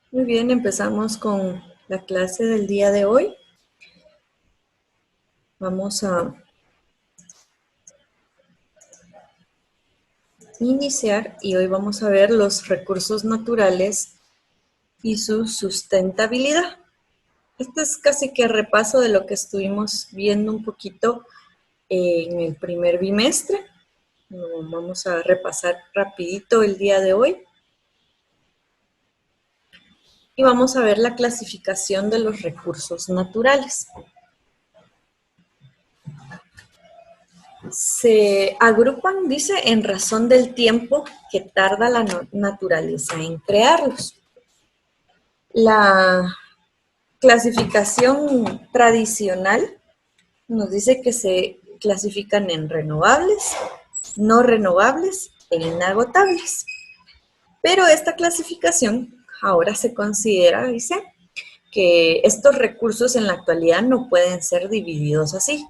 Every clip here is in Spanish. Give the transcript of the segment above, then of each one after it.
Muy bien, empezamos con la clase del día de hoy. Vamos a iniciar y hoy vamos a ver los recursos naturales y su sustentabilidad. Este es casi que repaso de lo que estuvimos viendo un poquito en el primer bimestre. Vamos a repasar rapidito el día de hoy y vamos a ver la clasificación de los recursos naturales. Se agrupan, dice, en razón del tiempo que tarda la naturaleza en crearlos. La clasificación tradicional nos dice que se clasifican en renovables, no renovables e inagotables. Pero esta clasificación ahora se considera, dice, que estos recursos en la actualidad no pueden ser divididos así,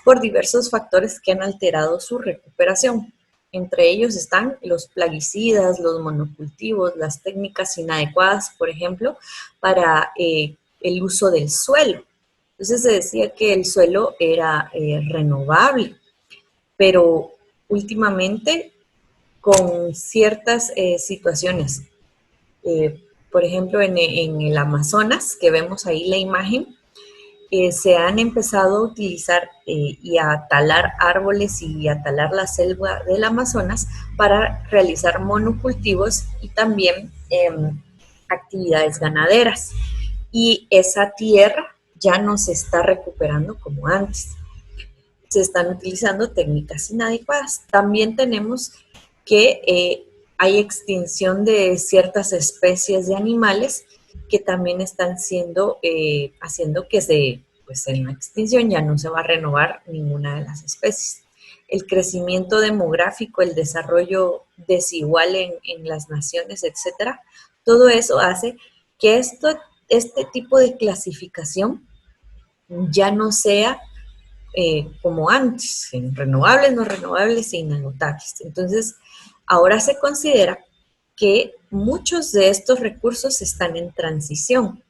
por diversos factores que han alterado su recuperación. Entre ellos están los plaguicidas, los monocultivos, las técnicas inadecuadas, por ejemplo, para el uso del suelo. Entonces se decía que el suelo era renovable, pero últimamente con ciertas situaciones por ejemplo, en el Amazonas, que vemos ahí la imagen, se han empezado a utilizar y a talar árboles y a talar la selva del Amazonas para realizar monocultivos y también actividades ganaderas. Y esa tierra ya no se está recuperando como antes. Se están utilizando técnicas inadecuadas. También tenemos que hay extinción de ciertas especies de animales que también están siendo, haciendo que pues en la extinción ya no se va a renovar ninguna de las especies. El crecimiento demográfico, el desarrollo desigual en las naciones, etcétera, todo eso hace que este tipo de clasificación ya no sea como antes, en renovables, no renovables e inagotables. Entonces, ahora se considera que muchos de estos recursos están en transición,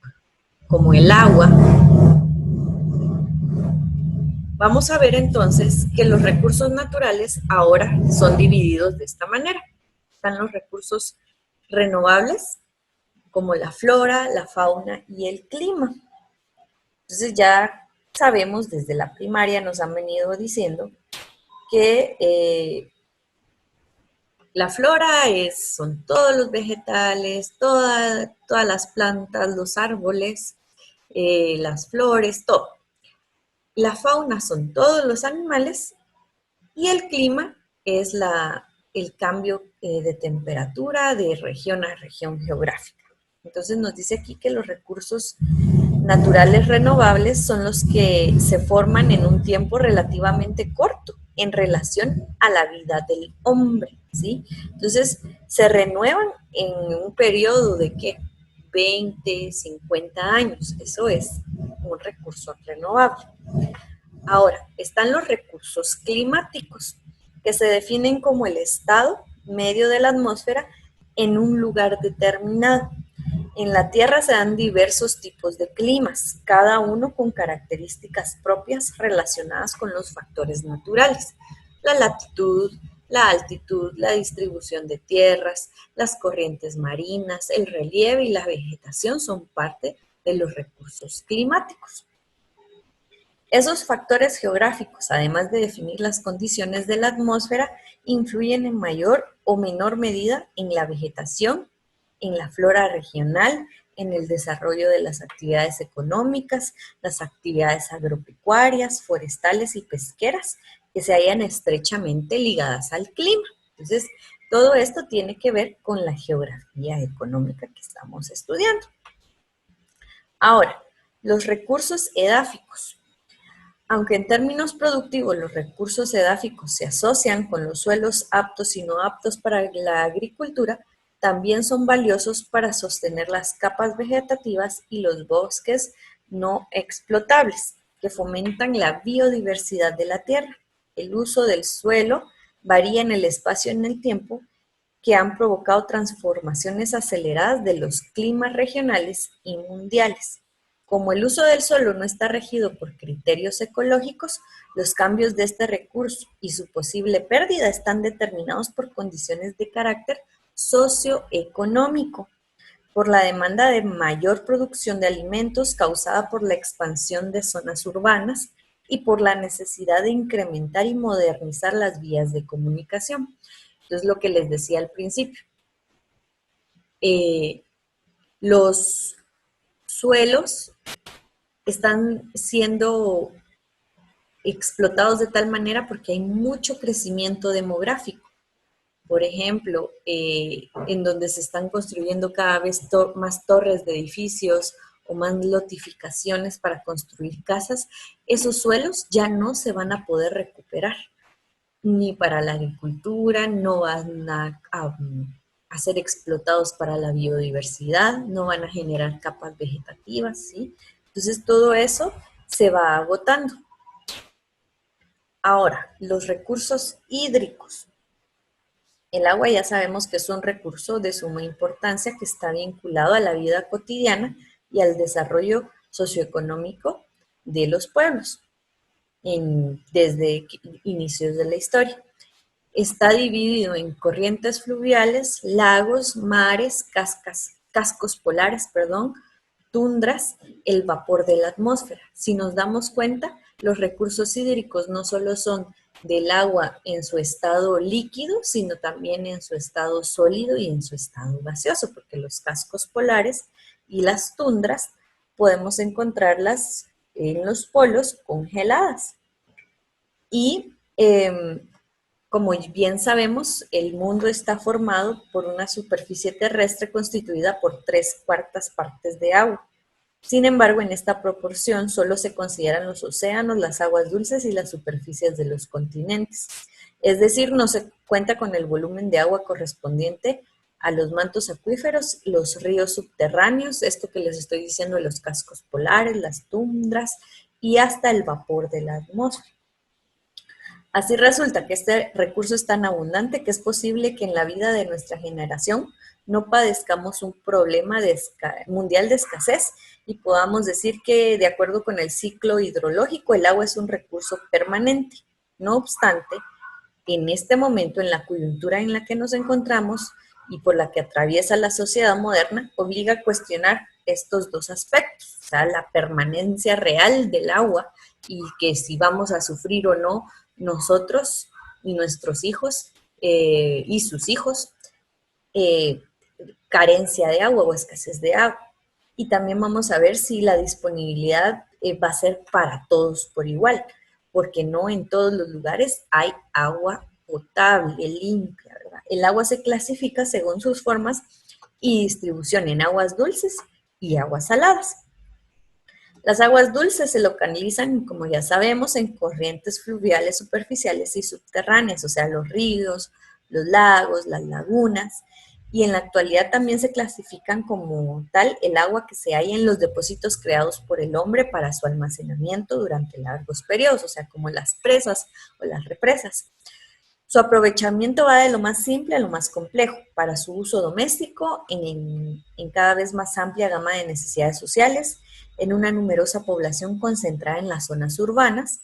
como el agua. Vamos a ver entonces que los recursos naturales ahora son divididos de esta manera. Están los recursos renovables, como la flora, la fauna y el clima. Entonces ya sabemos, desde la primaria nos han venido diciendo que la flora son todos los vegetales, todas las plantas, los árboles, las flores, todo. La fauna son todos los animales y el clima es el cambio de temperatura de región a región geográfica. Entonces nos dice aquí que los recursos naturales renovables son los que se forman en un tiempo relativamente corto en relación a la vida del hombre, ¿sí? Entonces, se renuevan en un periodo de ¿qué? 20, 50 años. Eso es un recurso renovable. Ahora, están los recursos climáticos, que se definen como el estado medio de la atmósfera en un lugar determinado. En la Tierra se dan diversos tipos de climas, cada uno con características propias relacionadas con los factores naturales. La latitud, la altitud, la distribución de tierras, las corrientes marinas, el relieve y la vegetación son parte de los recursos climáticos. Esos factores geográficos, además de definir las condiciones de la atmósfera, influyen en mayor o menor medida en la vegetación, en la flora regional, en el desarrollo de las actividades económicas, las actividades agropecuarias, forestales y pesqueras, que se hallan estrechamente ligadas al clima. Entonces, todo esto tiene que ver con la geografía económica que estamos estudiando. Ahora, los recursos edáficos. Aunque en términos productivos los recursos edáficos se asocian con los suelos aptos y no aptos para la agricultura, también son valiosos para sostener las capas vegetativas y los bosques no explotables, que fomentan la biodiversidad de la tierra. El uso del suelo varía en el espacio y en el tiempo que han provocado transformaciones aceleradas de los climas regionales y mundiales. Como el uso del suelo no está regido por criterios ecológicos, los cambios de este recurso y su posible pérdida están determinados por condiciones de carácter socioeconómico, por la demanda de mayor producción de alimentos causada por la expansión de zonas urbanas y por la necesidad de incrementar y modernizar las vías de comunicación. Entonces, lo que les decía al principio, los suelos están siendo explotados de tal manera porque hay mucho crecimiento demográfico. Por ejemplo, en donde se están construyendo cada vez más torres de edificios o más lotificaciones para construir casas, esos suelos ya no se van a poder recuperar, ni para la agricultura, no van a ser explotados para la biodiversidad, no van a generar capas vegetativas, ¿sí? Entonces todo eso se va agotando. Ahora, los recursos hídricos. El agua ya sabemos que es un recurso de suma importancia que está vinculado a la vida cotidiana y al desarrollo socioeconómico de los pueblos desde inicios de la historia. Está dividido en corrientes fluviales, lagos, mares, cascos polares, tundras, el vapor de la atmósfera. Si nos damos cuenta, los recursos hídricos no solo son del agua en su estado líquido, sino también en su estado sólido y en su estado gaseoso, porque los cascos polares y las tundras podemos encontrarlas en los polos congeladas. Y como bien sabemos, el mundo está formado por una superficie terrestre constituida por 3/4 partes de agua. Sin embargo, en esta proporción solo se consideran los océanos, las aguas dulces y las superficies de los continentes. Es decir, no se cuenta con el volumen de agua correspondiente a los mantos acuíferos, los ríos subterráneos, esto que les estoy diciendo de los cascos polares, las tundras y hasta el vapor de la atmósfera. Así resulta que este recurso es tan abundante que es posible que en la vida de nuestra generación no padezcamos un problema mundial de escasez y podamos decir que, de acuerdo con el ciclo hidrológico, el agua es un recurso permanente. No obstante, en este momento, en la coyuntura en la que nos encontramos y por la que atraviesa la sociedad moderna, obliga a cuestionar estos dos aspectos, o sea, la permanencia real del agua y que si vamos a sufrir o no nosotros y nuestros hijos y sus hijos, carencia de agua o escasez de agua. Y también vamos a ver si la disponibilidad va a ser para todos por igual, porque no en todos los lugares hay agua potable, limpia, ¿verdad? El agua se clasifica según sus formas y distribución en aguas dulces y aguas saladas. Las aguas dulces se localizan, como ya sabemos, en corrientes fluviales superficiales y subterráneas, o sea, los ríos, los lagos, las lagunas, y en la actualidad también se clasifican como tal el agua que se halla en los depósitos creados por el hombre para su almacenamiento durante largos periodos, o sea, como las presas o las represas. Su aprovechamiento va de lo más simple a lo más complejo, para su uso doméstico en cada vez más amplia gama de necesidades sociales, en una numerosa población concentrada en las zonas urbanas,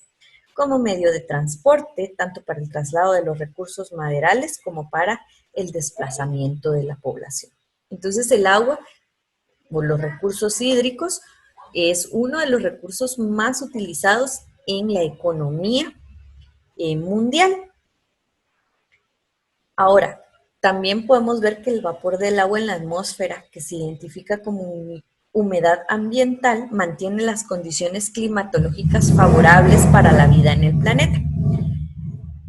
como medio de transporte, tanto para el traslado de los recursos maderales como para el desplazamiento de la población. Entonces el agua o los recursos hídricos es uno de los recursos más utilizados en la economía mundial. Ahora, también podemos ver que el vapor del agua en la atmósfera, que se identifica como humedad ambiental, mantiene las condiciones climatológicas favorables para la vida en el planeta.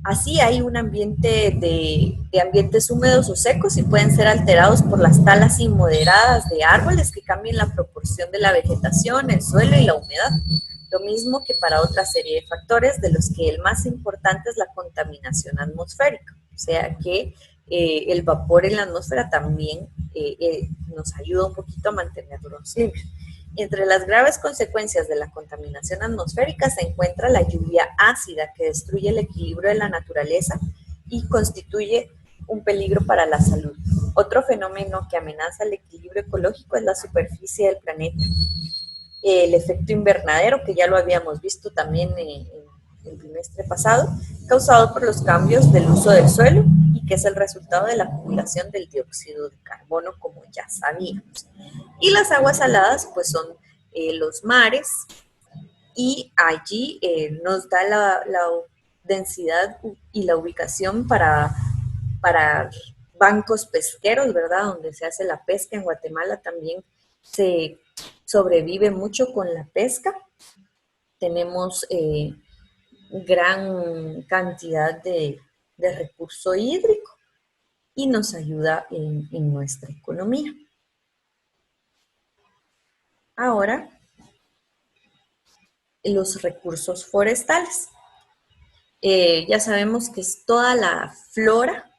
Así hay un ambiente de ambientes húmedos o secos y pueden ser alterados por las talas inmoderadas de árboles que cambian la proporción de la vegetación, el suelo y la humedad. Lo mismo que para otra serie de factores, de los que el más importante es la contaminación atmosférica. O sea que el vapor en la atmósfera también nos ayuda un poquito a mantenerlos limpios. Entre las graves consecuencias de la contaminación atmosférica se encuentra la lluvia ácida que destruye el equilibrio de la naturaleza y constituye un peligro para la salud. Otro fenómeno que amenaza el equilibrio ecológico es la superficie del planeta. El efecto invernadero, que ya lo habíamos visto también en el trimestre pasado, causado por los cambios del uso del suelo y que es el resultado de la acumulación del dióxido de carbono, como ya sabíamos. Y las aguas saladas, pues son los mares, y allí nos da la densidad y la ubicación para bancos pesqueros, ¿verdad? Donde se hace la pesca. En Guatemala también se sobrevive mucho con la pesca. Tenemos gran cantidad de recurso hídrico y nos ayuda en nuestra economía. Ahora, los recursos forestales. Ya sabemos que es toda la flora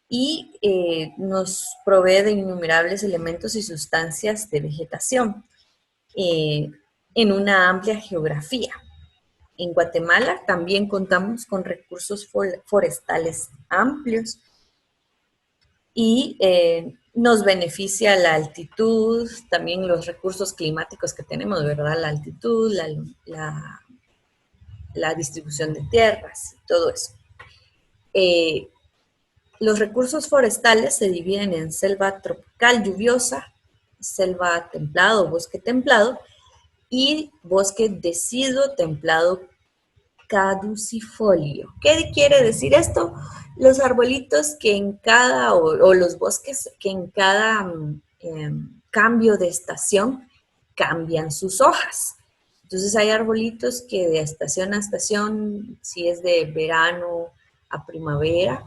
y nos provee de innumerables elementos y sustancias de vegetación en una amplia geografía. En Guatemala también contamos con recursos forestales amplios y nos beneficia la altitud, también los recursos climáticos que tenemos, ¿verdad? La altitud, la distribución de tierras, todo eso. Los recursos forestales se dividen en selva tropical lluviosa, selva templado, bosque templado, y bosque deciduo templado caducifolio. ¿Qué quiere decir esto? Los arbolitos que en cada, o los bosques que en cada cambio de estación cambian sus hojas. Entonces hay arbolitos que de estación a estación, si es de verano a primavera,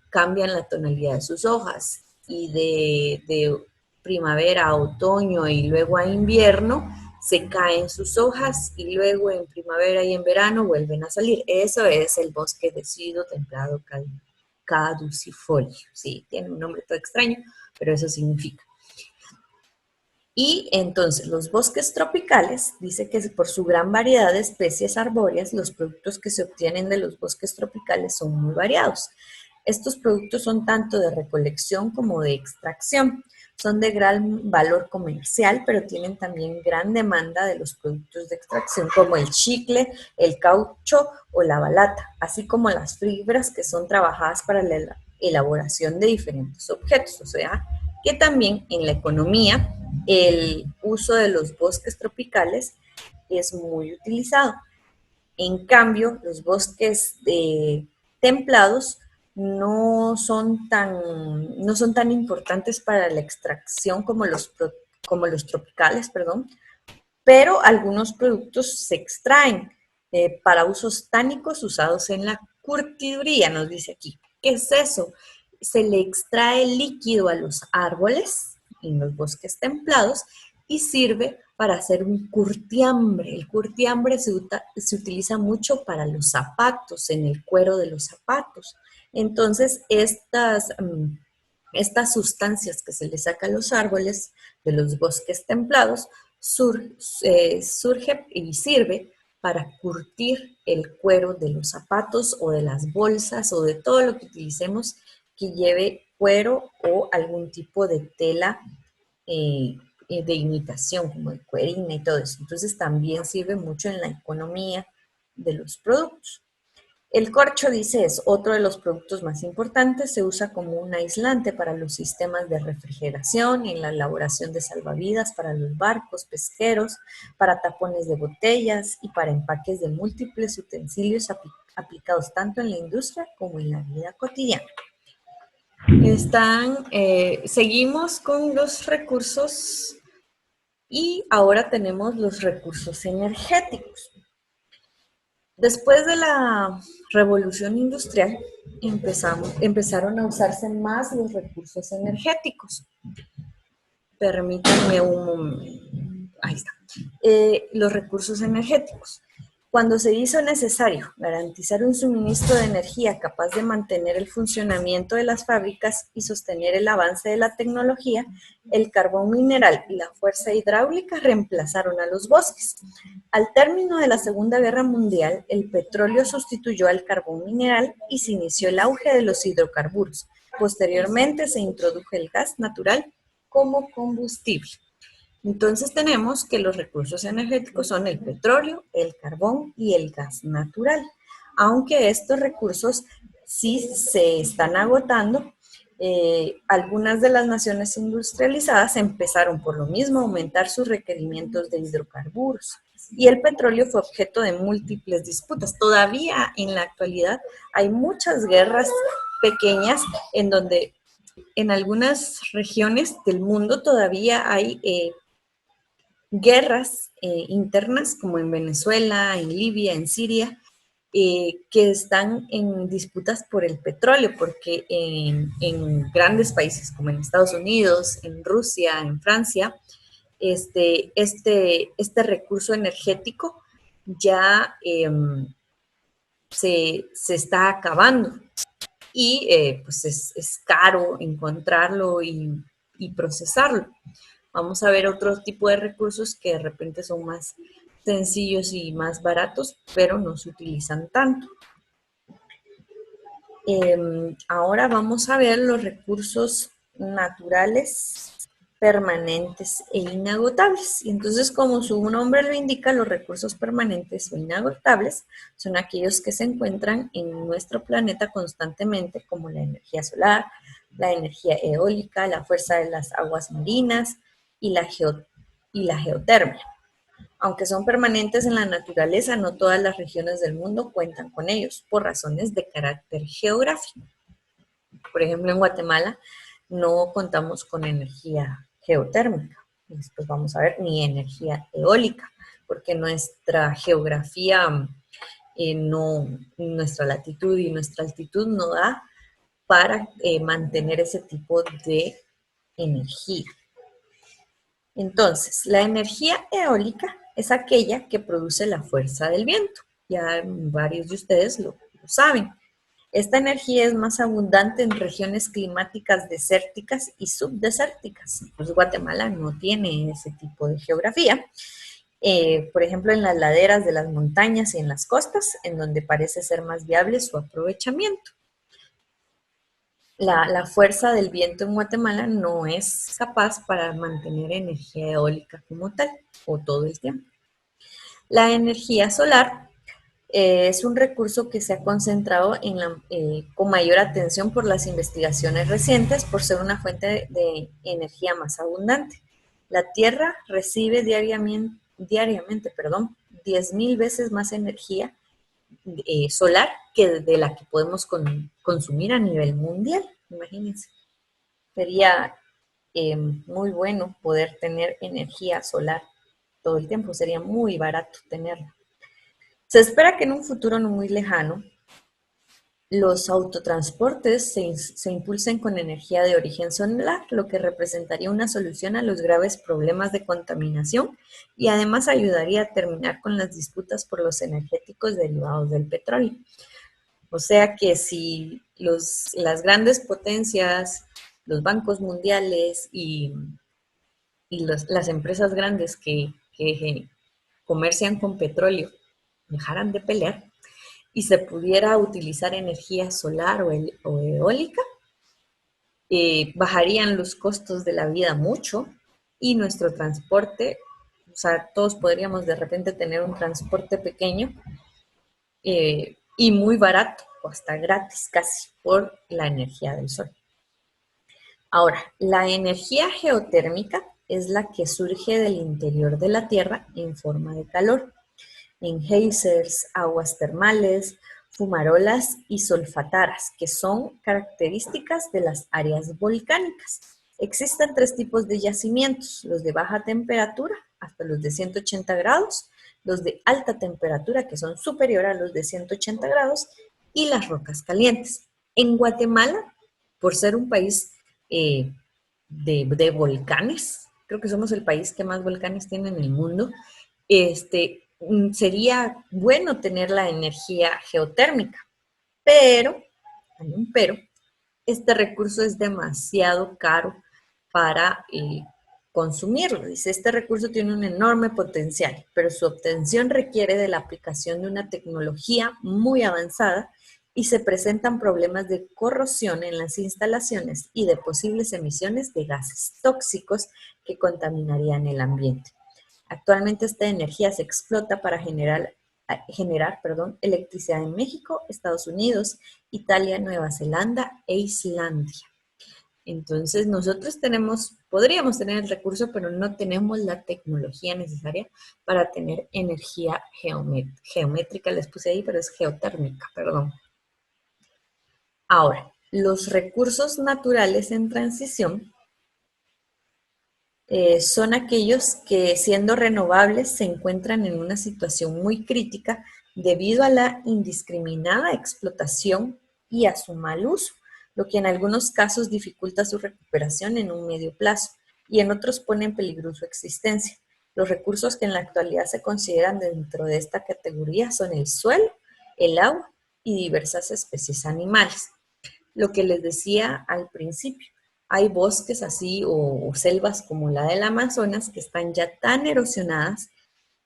cambian la tonalidad de sus hojas. Y de primavera a otoño y luego a invierno, se caen sus hojas y luego en primavera y en verano vuelven a salir. Eso es el bosque deciduo templado caducifolio. Sí, tiene un nombre todo extraño, pero eso significa. Y entonces los bosques tropicales, dice que por su gran variedad de especies arbóreas, los productos que se obtienen de los bosques tropicales son muy variados. Estos productos son tanto de recolección como de extracción. Son de gran valor comercial, pero tienen también gran demanda de los productos de extracción, como el chicle, el caucho o la balata, así como las fibras que son trabajadas para la elaboración de diferentes objetos. O sea, que también en la economía el uso de los bosques tropicales es muy utilizado. En cambio, los bosques templados no son tan importantes para la extracción como los tropicales, perdón, pero algunos productos se extraen para usos tánicos usados en la curtiduría, nos dice aquí. ¿Qué es eso? Se le extrae líquido a los árboles en los bosques templados y sirve para hacer un curtiambre. El curtiambre se utiliza mucho para los zapatos, en el cuero de los zapatos. Entonces, estas sustancias que se le saca a los árboles de los bosques templados surge y sirve para curtir el cuero de los zapatos o de las bolsas o de todo lo que utilicemos que lleve cuero o algún tipo de tela de imitación, como de cuerina y todo eso. Entonces también sirve mucho en la economía de los productos. El corcho, dice, es otro de los productos más importantes. Se usa como un aislante para los sistemas de refrigeración, en la elaboración de salvavidas para los barcos pesqueros, para tapones de botellas y para empaques de múltiples utensilios aplicados tanto en la industria como en la vida cotidiana. Seguimos con los recursos y ahora tenemos los recursos energéticos. Después de la revolución industrial, empezaron a usarse más los recursos energéticos. Permítanme un momento. Ahí está. Los recursos energéticos. Cuando se hizo necesario garantizar un suministro de energía capaz de mantener el funcionamiento de las fábricas y sostener el avance de la tecnología, el carbón mineral y la fuerza hidráulica reemplazaron a los bosques. Al término de la Segunda Guerra Mundial, el petróleo sustituyó al carbón mineral y se inició el auge de los hidrocarburos. Posteriormente se introdujo el gas natural como combustible. Entonces tenemos que los recursos energéticos son el petróleo, el carbón y el gas natural. Aunque estos recursos sí se están agotando, algunas de las naciones industrializadas empezaron por lo mismo a aumentar sus requerimientos de hidrocarburos. Y el petróleo fue objeto de múltiples disputas. Todavía en la actualidad hay muchas guerras pequeñas en donde en algunas regiones del mundo todavía hay guerras internas, como en Venezuela, en Libia, en Siria, que están en disputas por el petróleo, porque en grandes países como en Estados Unidos, en Rusia, en Francia, este recurso energético ya se está acabando y pues es caro encontrarlo y procesarlo. Vamos a ver otro tipo de recursos que de repente son más sencillos y más baratos, pero no se utilizan tanto. Ahora vamos a ver los recursos naturales permanentes e inagotables. Y entonces, como su nombre lo indica, los recursos permanentes o inagotables son aquellos que se encuentran en nuestro planeta constantemente, como la energía solar, la energía eólica, la fuerza de las aguas marinas y la geotermia. Aunque son permanentes en la naturaleza, no todas las regiones del mundo cuentan con ellos por razones de carácter geográfico. Por ejemplo, en Guatemala no contamos con energía geotérmica. Después vamos a ver ni energía eólica, porque nuestra geografía, nuestra latitud y nuestra altitud no da para mantener ese tipo de energía. Entonces, la energía eólica es aquella que produce la fuerza del viento. Ya varios de ustedes lo saben. Esta energía es más abundante en regiones climáticas desérticas y subdesérticas. Pues Guatemala no tiene ese tipo de geografía. Por ejemplo, en las laderas de las montañas y en las costas, en donde parece ser más viable su aprovechamiento. La fuerza del viento en Guatemala no es capaz para mantener energía eólica como tal, o todo el tiempo. La energía solar es un recurso que se ha concentrado con mayor atención por las investigaciones recientes, por ser una fuente de energía más abundante. La Tierra recibe diariamente 10,000 veces más energía solar que de la que podemos consumir a nivel mundial. Imagínense, sería muy bueno poder tener energía solar todo el tiempo, sería muy barato tenerla. Se espera que en un futuro no muy lejano, los autotransportes se impulsen con energía de origen solar, lo que representaría una solución a los graves problemas de contaminación y además ayudaría a terminar con las disputas por los energéticos derivados del petróleo. O sea que si las grandes potencias, los bancos mundiales y las empresas grandes que comercian con petróleo dejaran de pelear y se pudiera utilizar energía solar o eólica, bajarían los costos de la vida mucho y nuestro transporte, o sea, todos podríamos de repente tener un transporte pequeño y muy barato, o hasta gratis casi, por la energía del sol. Ahora, la energía geotérmica es la que surge del interior de la Tierra en forma de calor, en geysers, aguas termales, fumarolas y solfataras, que son características de las áreas volcánicas. Existen tres tipos de yacimientos: los de baja temperatura, hasta los de 180 grados, los de alta temperatura, que son superior a los de 180 grados, y las rocas calientes. En Guatemala, por ser un país de volcanes, creo que somos el país que más volcanes tiene en el mundo, sería bueno tener la energía geotérmica, pero, hay un pero, este recurso es demasiado caro para consumirlo. Dice, este recurso tiene un enorme potencial, pero su obtención requiere de la aplicación de una tecnología muy avanzada y se presentan problemas de corrosión en las instalaciones y de posibles emisiones de gases tóxicos que contaminarían el ambiente. Actualmente esta energía se explota para generar electricidad en México, Estados Unidos, Italia, Nueva Zelanda e Islandia. Entonces nosotros podríamos tener el recurso, pero no tenemos la tecnología necesaria para tener energía geométrica, les puse ahí, pero es geotérmica, perdón. Ahora, los recursos naturales en transición son aquellos que siendo renovables se encuentran en una situación muy crítica debido a la indiscriminada explotación y a su mal uso, lo que en algunos casos dificulta su recuperación en un medio plazo y en otros pone en peligro su existencia. Los recursos que en la actualidad se consideran dentro de esta categoría son el suelo, el agua y diversas especies animales. Lo que les decía al principio, hay bosques así o selvas como la del Amazonas que están ya tan erosionadas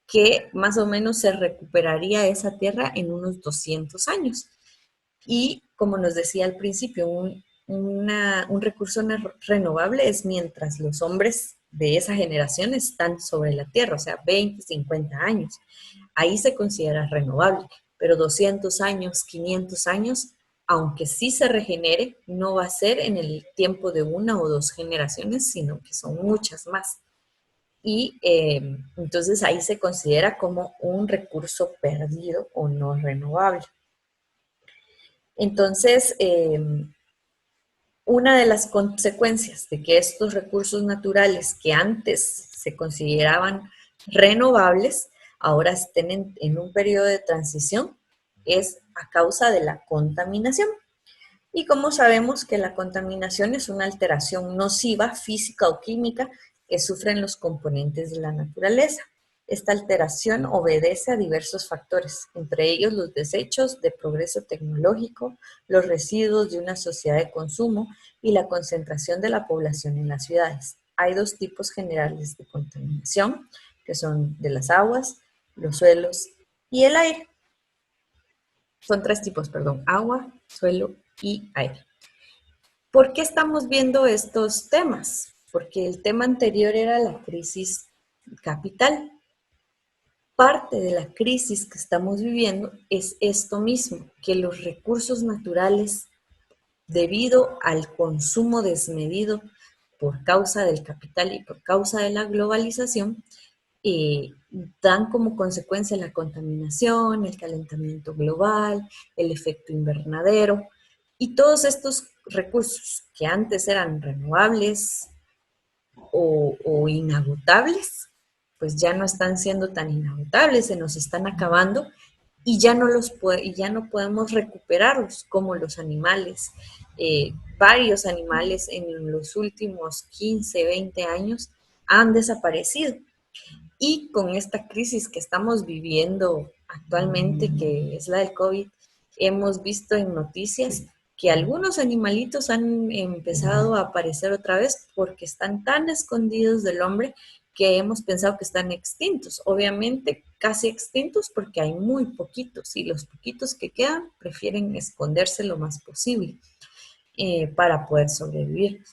que más o menos se recuperaría esa tierra en unos 200 años. Y como nos decía al principio, un recurso renovable es mientras los hombres de esa generación están sobre la tierra, o sea, 20, 50 años. Ahí se considera renovable, pero 200 años, 500 años, aunque sí se regenere, no va a ser en el tiempo de una o dos generaciones, sino que son muchas más. Y entonces ahí se considera como un recurso perdido o no renovable. Entonces, una de las consecuencias de que estos recursos naturales que antes se consideraban renovables, ahora estén en un periodo de transición, es a causa de la contaminación. Y como sabemos que la contaminación es una alteración nociva física o química que sufren los componentes de la naturaleza. Esta alteración obedece a diversos factores, entre ellos los desechos de progreso tecnológico, los residuos de una sociedad de consumo y la concentración de la población en las ciudades. Hay dos tipos generales de contaminación, que son de las aguas, los suelos y el aire. Son tres tipos, perdón, agua, suelo y aire. ¿Por qué estamos viendo estos temas? Porque el tema anterior era la crisis capital. Parte de la crisis que estamos viviendo es esto mismo, que los recursos naturales, debido al consumo desmedido por causa del capital y por causa de la globalización, eh, dan como consecuencia la contaminación, el calentamiento global, el efecto invernadero y todos estos recursos que antes eran renovables o inagotables, pues ya no están siendo tan inagotables, se nos están acabando y ya no podemos recuperarlos como los animales. Varios animales en los últimos 15, 20 años han desaparecido. Y con esta crisis que estamos viviendo actualmente, que es la del COVID, hemos visto en noticias que algunos animalitos han empezado a aparecer otra vez porque están tan escondidos del hombre que hemos pensado que están extintos. Obviamente casi extintos porque hay muy poquitos y los poquitos que quedan prefieren esconderse lo más posible para poder sobrevivir.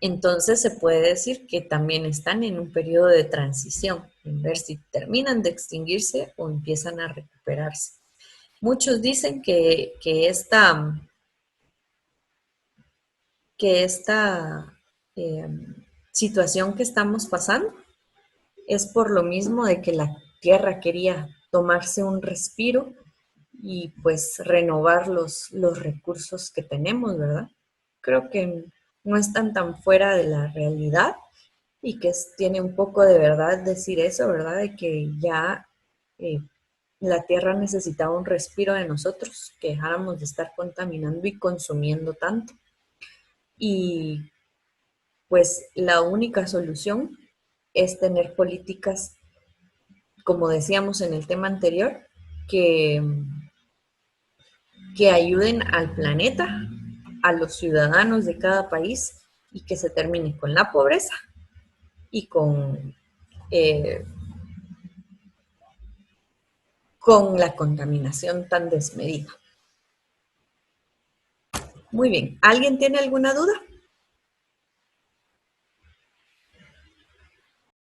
Entonces se puede decir que también están en un periodo de transición, en ver si terminan de extinguirse o empiezan a recuperarse. Muchos dicen que esta eh, situación que estamos pasando es por lo mismo de que la Tierra quería tomarse un respiro y pues renovar los recursos que tenemos, ¿verdad? Creo que no están tan fuera de la realidad y que tiene un poco de verdad decir eso, ¿verdad? De que ya eh, la Tierra necesitaba un respiro de nosotros, que dejáramos de estar contaminando y consumiendo tanto. Y pues la única solución es tener políticas como decíamos en el tema anterior, que, que ayuden al planeta, a los ciudadanos de cada país y que se termine con la pobreza y eh, con la contaminación tan desmedida. Muy bien, ¿alguien tiene alguna duda?